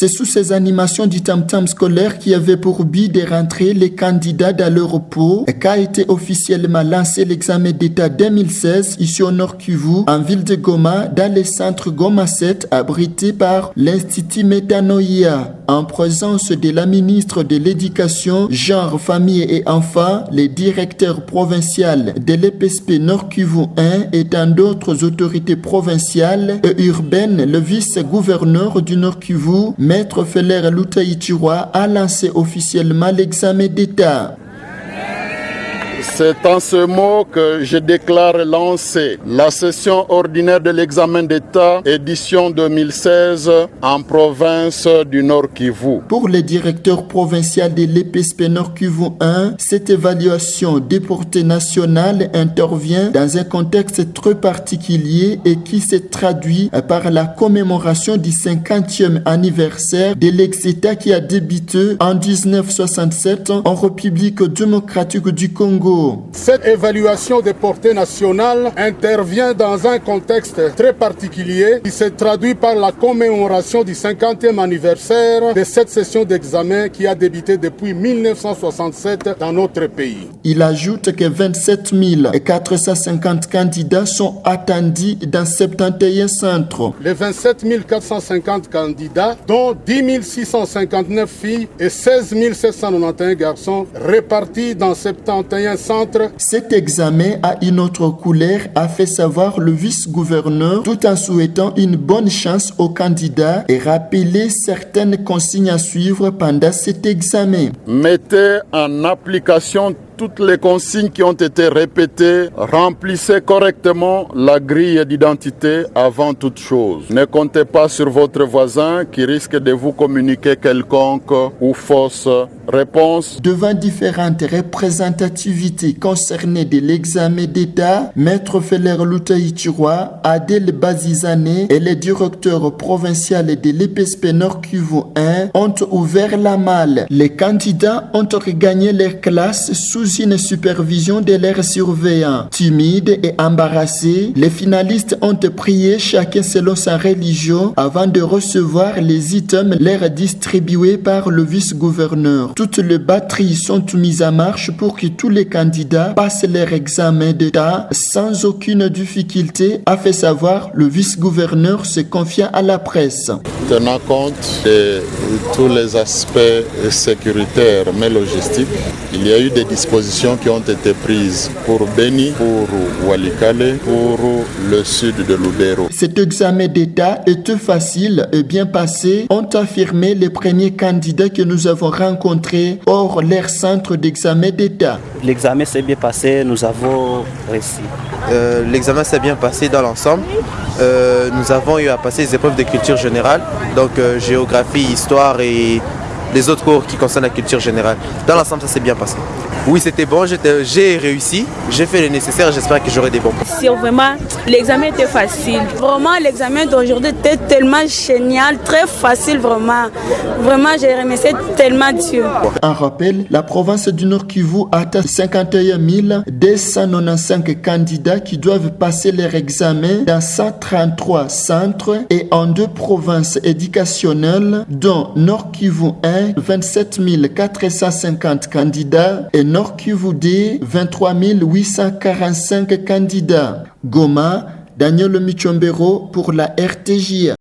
C'est sous ces animations du tam-tam scolaire qui avait pour but de rentrer les candidats dans leur repos qu'a été officiellement lancé l'examen d'État 2016 ici au Nord Kivu, en ville de Goma, dans le centre Goma 7, abrité par l'Institut Metanoia. En présence de la ministre de l'Éducation, Genre, Famille et Enfants, le directeur provincial de l'EPSP Nord Kivu 1 et tant d'autres autorités provinciales et urbaines, le vice-gouverneur du Nord Kivu, Maître Feller Lutaïtiroa, a lancé officiellement l'examen d'État. C'est en ce mot que je déclare lancer la session ordinaire de l'examen d'État édition 2016 en province du Nord Kivu. Pour le directeur provincial de l'EPSP Nord Kivu 1, cette évaluation de portée nationale intervient dans un contexte très particulier et qui se traduit par la commémoration du 50e anniversaire de l'ex-État qui a débuté en 1967 en République démocratique du Congo. Cette évaluation de portée nationale intervient dans un contexte très particulier qui se traduit par la commémoration du 50e anniversaire de cette session d'examen qui a débuté depuis 1967 dans notre pays. Il ajoute que 27 450 candidats sont attendus dans 71 centres. Les 27 450 candidats, dont 10 659 filles et 16 791 garçons, répartis dans 71 centres. Cet examen a une autre couleur, a fait savoir le vice-gouverneur, tout en souhaitant une bonne chance aux candidats et rappeler certaines consignes à suivre pendant cet examen. Mettez en application toutes les consignes qui ont été répétées, remplissez correctement la grille d'identité avant toute chose. Ne comptez pas sur votre voisin qui risque de vous communiquer quelconque ou fausse réponse. Devant différentes représentativités concernées de l'examen d'État, Maître Feller Lutaïtiroa, Adel Bazizane et le directeur provincial de l'EPSP Nord Kivu 1 ont ouvert la malle. Les candidats ont regagné leur classe sous une supervision de leurs surveillants. Timides et embarrassés, les finalistes ont prié chacun selon sa religion avant de recevoir les items leur distribués par le vice-gouverneur. Toutes les batteries sont mises en marche pour que tous les candidats passent leur examen d'État sans aucune difficulté, a fait savoir le vice-gouverneur se confiant à la presse. Tenant compte de tous les aspects sécuritaires mais logistiques, il y a eu des dispositions qui ont été prises pour Beni, pour Walikale, pour le sud de Lubero. Cet examen d'État était facile et bien passé, ont affirmé les premiers candidats que nous avons rencontrés hors leur centre d'examen d'État. L'examen s'est bien passé, nous avons réussi. L'examen s'est bien passé dans l'ensemble. Nous avons eu à passer les épreuves de culture générale, donc géographie, histoire et les autres cours qui concernent la culture générale. Dans l'ensemble, ça s'est bien passé. Oui, c'était bon, j'ai réussi, j'ai fait le nécessaire, j'espère que j'aurai des bons points. Vraiment, l'examen était facile. Vraiment, l'examen d'aujourd'hui était tellement génial, très facile, vraiment. Vraiment, j'ai remercié tellement Dieu. En rappel, la province du Nord Kivu atteint 51 295 candidats qui doivent passer leur examen dans 133 centres et en 2 provinces éducationnelles, dont Nord Kivu 1, 27 450 candidats et Nord Kivu 2, 23 845 candidats. Goma, Daniel Michombero pour la RTJ.